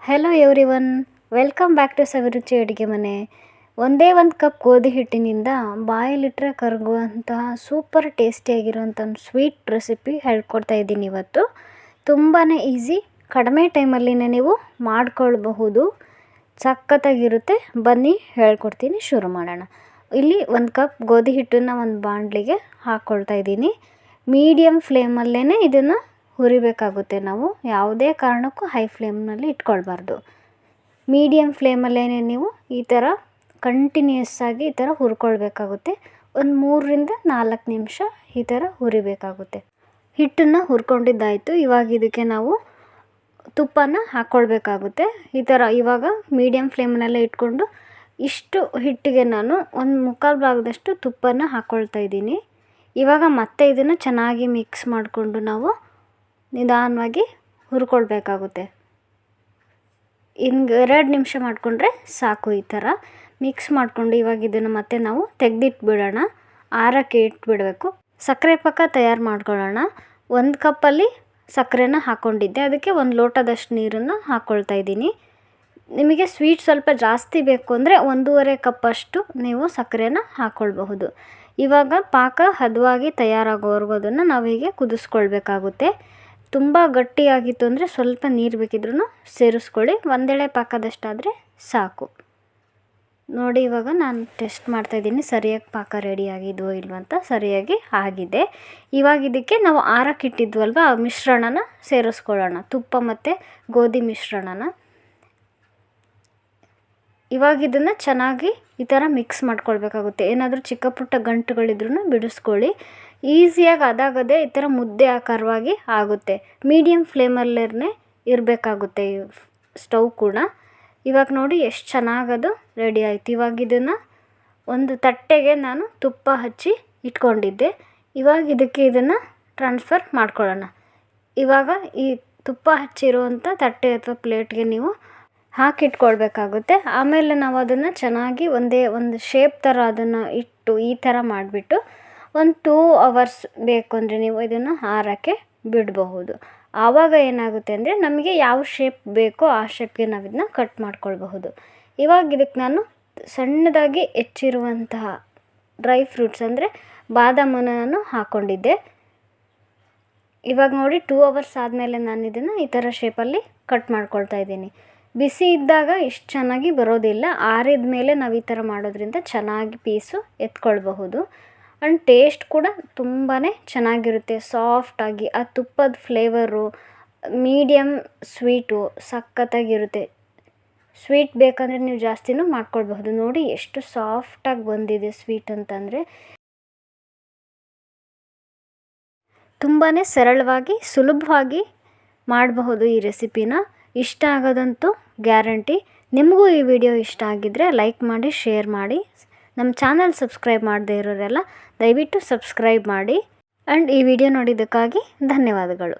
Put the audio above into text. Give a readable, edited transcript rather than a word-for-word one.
Hello everyone, welcome back to Saviruchi ಅಡುಗೆ ಮನೆ. ಒಂದೇ ಒಂದು ಕಪ್ ಗೋಧಿ ಹಿಟ್ಟಿನಿಂದ ಬಾಯಲ್ಲಿಟ್ಟರೆ ಕರಗುವಂತಹ ಸೂಪರ್ ಟೇಸ್ಟಿಯಾಗಿರುವಂಥ ಒಂದು ಸ್ವೀಟ್ ರೆಸಿಪಿ ಹೇಳ್ಕೊಡ್ತಾ ಇದ್ದೀನಿ ಇವತ್ತು. ತುಂಬಾ ಈಸಿ, ಕಡಿಮೆ ಟೈಮಲ್ಲಿನೇ ನೀವು ಮಾಡ್ಕೊಳ್ಬಹುದು, ಸಖತ್ತಾಗಿರುತ್ತೆ. ಬನ್ನಿ ಹೇಳ್ಕೊಡ್ತೀನಿ, ಶುರು ಮಾಡೋಣ. ಇಲ್ಲಿ ಒಂದು ಕಪ್ ಗೋಧಿ ಹಿಟ್ಟನ್ನು ಒಂದು ಬಾಣಲಿಗೆ ಹಾಕ್ಕೊಳ್ತಾ ಇದ್ದೀನಿ. ಮೀಡಿಯಮ್ ಫ್ಲೇಮಲ್ಲೇ ಇದನ್ನು ಹುರಿಬೇಕಾಗುತ್ತೆ. ನಾವು ಯಾವುದೇ ಕಾರಣಕ್ಕೂ ಹೈ ಫ್ಲೇಮ್ನಲ್ಲಿ ಇಟ್ಕೊಳ್ಬಾರ್ದು. ಮೀಡಿಯಮ್ ಫ್ಲೇಮಲ್ಲೇ ನೀವು ಈ ಥರ ಕಂಟಿನ್ಯೂಸ್ ಆಗಿ ಈ ಥರ ಹುರ್ಕೊಳ್ಬೇಕಾಗುತ್ತೆ. ಒಂದು 3-4 ನಿಮಿಷ ಈ ಥರ ಹುರಿಬೇಕಾಗುತ್ತೆ. ಹಿಟ್ಟನ್ನು ಹುರ್ಕೊಂಡಿದ್ದಾಯಿತು. ಇವಾಗ ಇದಕ್ಕೆ ನಾವು ತುಪ್ಪನ ಹಾಕ್ಕೊಳ್ಬೇಕಾಗುತ್ತೆ. ಈ ಥರ ಇವಾಗ ಮೀಡಿಯಮ್ ಫ್ಲೇಮ್ನಲ್ಲೇ ಇಟ್ಕೊಂಡು ಇಷ್ಟು ಹಿಟ್ಟಿಗೆ ನಾನು ಒಂದು 3/4 ಭಾಗದಷ್ಟು ತುಪ್ಪನ ಹಾಕ್ಕೊಳ್ತಾ ಇದ್ದೀನಿ. ಇವಾಗ ಮತ್ತೆ ಇದನ್ನು ಚೆನ್ನಾಗಿ ಮಿಕ್ಸ್ ಮಾಡಿಕೊಂಡು ನಾವು ನಿಧಾನವಾಗಿ ಹುರ್ಕೊಳ್ಬೇಕಾಗುತ್ತೆ. 2 ನಿಮಿಷ ಮಾಡಿಕೊಂಡ್ರೆ ಸಾಕು. ಈ ಥರ ಮಿಕ್ಸ್ ಮಾಡಿಕೊಂಡು ಇವಾಗ ಇದನ್ನು ಮತ್ತೆ ನಾವು ತೆಗೆದಿಟ್ಬಿಡೋಣ, ಆರಕ್ಕೆ ಇಟ್ಬಿಡಬೇಕು. ಸಕ್ಕರೆ ಪಾಕ ತಯಾರು ಮಾಡ್ಕೊಳ್ಳೋಣ. 1 ಕಪ್ಪಲ್ಲಿ ಸಕ್ಕರೆನ ಹಾಕ್ಕೊಂಡಿದ್ದೆ, ಅದಕ್ಕೆ 1 ಲೋಟದಷ್ಟು ನೀರನ್ನು ಹಾಕ್ಕೊಳ್ತಾ ಇದ್ದೀನಿ. ನಿಮಗೆ ಸ್ವೀಟ್ ಸ್ವಲ್ಪ ಜಾಸ್ತಿ ಬೇಕು ಅಂದರೆ 1.5 ಕಪ್ಪಷ್ಟು ನೀವು ಸಕ್ಕರೆನ ಹಾಕ್ಕೊಳ್ಬಹುದು. ಇವಾಗ ಪಾಕ ಹದವಾಗಿ ತಯಾರಾಗೋವರೆಗೂ ಅದನ್ನು ನಾವು ಹೀಗೆ ಕುದಿಸ್ಕೊಳ್ಬೇಕಾಗುತ್ತೆ. ತುಂಬ ಗಟ್ಟಿಯಾಗಿತ್ತು ಅಂದರೆ ಸ್ವಲ್ಪ ನೀರು ಬೇಕಿದ್ರೂ ಸೇರಿಸ್ಕೊಳ್ಳಿ. ಒಂದೆಳೆ ಪಾಕದಷ್ಟಾದರೆ ಸಾಕು. ನೋಡಿ, ಇವಾಗ ನಾನು ಟೆಸ್ಟ್ ಮಾಡ್ತಾಯಿದ್ದೀನಿ ಸರಿಯಾಗಿ ಪಾಕ ರೆಡಿಯಾಗಿದ್ವೋ ಇಲ್ವೋ ಅಂತ. ಸರಿಯಾಗಿ ಆಗಿದೆ. ಇವಾಗ ಇದಕ್ಕೆ ನಾವು ಆರಕ್ಕೆ ಇಟ್ಟಿದ್ವಲ್ವ, ಆ ಮಿಶ್ರಣನ ಸೇರಿಸ್ಕೊಳ್ಳೋಣ, ತುಪ್ಪ ಮತ್ತು ಗೋಧಿ ಮಿಶ್ರಣನ. ಇವಾಗ ಇದನ್ನು ಚೆನ್ನಾಗಿ ಈ ಥರ ಮಿಕ್ಸ್ ಮಾಡ್ಕೊಳ್ಬೇಕಾಗುತ್ತೆ. ಏನಾದರೂ ಚಿಕ್ಕ ಪುಟ್ಟ ಗಂಟುಗಳಿದ್ರೂ ಬಿಡಿಸ್ಕೊಳ್ಳಿ. ಈಸಿಯಾಗಿ ಅದಾಗದೇ ಈ ಥರ ಮುದ್ದೆ ಆಕಾರವಾಗಿ ಆಗುತ್ತೆ. ಮೀಡಿಯಮ್ ಫ್ಲೇಮಲ್ಲೇ ಇರಬೇಕಾಗುತ್ತೆ ಈ ಸ್ಟವ್ ಕೂಡ. ಇವಾಗ ನೋಡಿ ಎಷ್ಟು ಚೆನ್ನಾಗದು ರೆಡಿ ಆಯಿತು. ಇವಾಗ ಇದನ್ನು ಒಂದು ತಟ್ಟೆಗೆ ನಾನು ತುಪ್ಪ ಹಚ್ಚಿ ಇಟ್ಕೊಂಡಿದ್ದೆ. ಇವಾಗ ಇದಕ್ಕೆ ಇದನ್ನು ಟ್ರಾನ್ಸ್ಫರ್ ಮಾಡ್ಕೊಳ್ಳೋಣ. ಇವಾಗ ಈ ತುಪ್ಪ ಹಚ್ಚಿರುವಂಥ ತಟ್ಟೆ ಅಥವಾ ಪ್ಲೇಟ್ಗೆ ನೀವು ಹಾಕಿಟ್ಕೊಳ್ಬೇಕಾಗುತ್ತೆ. ಆಮೇಲೆ ನಾವು ಅದನ್ನು ಚೆನ್ನಾಗಿ ಒಂದೇ ಒಂದು ಶೇಪ್ ಥರ ಅದನ್ನು ಇಟ್ಟು ಈ ಥರ ಮಾಡಿಬಿಟ್ಟು ಒಂದು 2 ಅವರ್ಸ್ ಬೇಕು ಅಂದರೆ ನೀವು ಇದನ್ನು ಆರೋಕ್ಕೆ ಬಿಡಬಹುದು. ಆವಾಗ ಏನಾಗುತ್ತೆ ಅಂದರೆ ನಮಗೆ ಯಾವ ಶೇಪ್ ಬೇಕೋ ಆ ಶೇಪ್ಗೆ ನಾವು ಇದನ್ನ ಕಟ್ ಮಾಡ್ಕೊಳ್ಬಹುದು. ಇವಾಗ ಇದಕ್ಕೆ ನಾನು ಸಣ್ಣದಾಗಿ ಹೆಚ್ಚಿರುವಂತಹ ಡ್ರೈ ಫ್ರೂಟ್ಸ್ ಅಂದರೆ ಬಾದಾಮನ್ನು ನಾನು ಹಾಕ್ಕೊಂಡಿದ್ದೆ. ಇವಾಗ ನೋಡಿ 2 ಅವರ್ಸ್ ಆದಮೇಲೆ ನಾನು ಇದನ್ನು ಈ ಥರ ಶೇಪಲ್ಲಿ ಕಟ್ ಮಾಡ್ಕೊಳ್ತಾ ಇದ್ದೀನಿ. ಬಿಸಿ ಇದ್ದಾಗ ಇಷ್ಟು ಚೆನ್ನಾಗಿ ಬರೋದಿಲ್ಲ. ಆರಿದ ಮೇಲೆ ನಾವು ಈ ಥರ ಮಾಡೋದ್ರಿಂದ ಚೆನ್ನಾಗಿ ಪೀಸು ಎತ್ಕೊಳ್ಬಹುದು. ಆ್ಯಂಡ್ ಟೇಸ್ಟ್ ಕೂಡ ತುಂಬಾ ಚೆನ್ನಾಗಿರುತ್ತೆ. ಸಾಫ್ಟಾಗಿ ಆ ತುಪ್ಪದ ಫ್ಲೇವರು, ಮೀಡಿಯಮ್ ಸ್ವೀಟು ಸಖತ್ತಾಗಿರುತ್ತೆ. ಸ್ವೀಟ್ ಬೇಕಂದರೆ ನೀವು ಜಾಸ್ತಿನೂ ಮಾಡ್ಕೊಳ್ಬಹುದು. ನೋಡಿ ಎಷ್ಟು ಸಾಫ್ಟಾಗಿ ಬಂದಿದೆ ಸ್ವೀಟ್ ಅಂತಂದರೆ. ತುಂಬಾ ಸರಳವಾಗಿ ಸುಲಭವಾಗಿ ಮಾಡಬಹುದು ಈ ರೆಸಿಪಿನ. ಇಷ್ಟ ಆಗೋದಂತೂ ಗ್ಯಾರಂಟಿ. ನಿಮಗೂ ಈ ವಿಡಿಯೋ ಇಷ್ಟ ಆಗಿದ್ದರೆ ಲೈಕ್ ಮಾಡಿ, ಶೇರ್ ಮಾಡಿ. ನಮ್ಮ ಚಾನಲ್ ಸಬ್ಸ್ಕ್ರೈಬ್ ಮಾಡದೇ ಇರೋರೆಲ್ಲ ದಯವಿಟ್ಟು ಸಬ್ಸ್ಕ್ರೈಬ್ ಮಾಡಿ. ಆ್ಯಂಡ್ ಈ ವಿಡಿಯೋ ನೋಡಿದ್ದಕ್ಕಾಗಿ ಧನ್ಯವಾದಗಳು.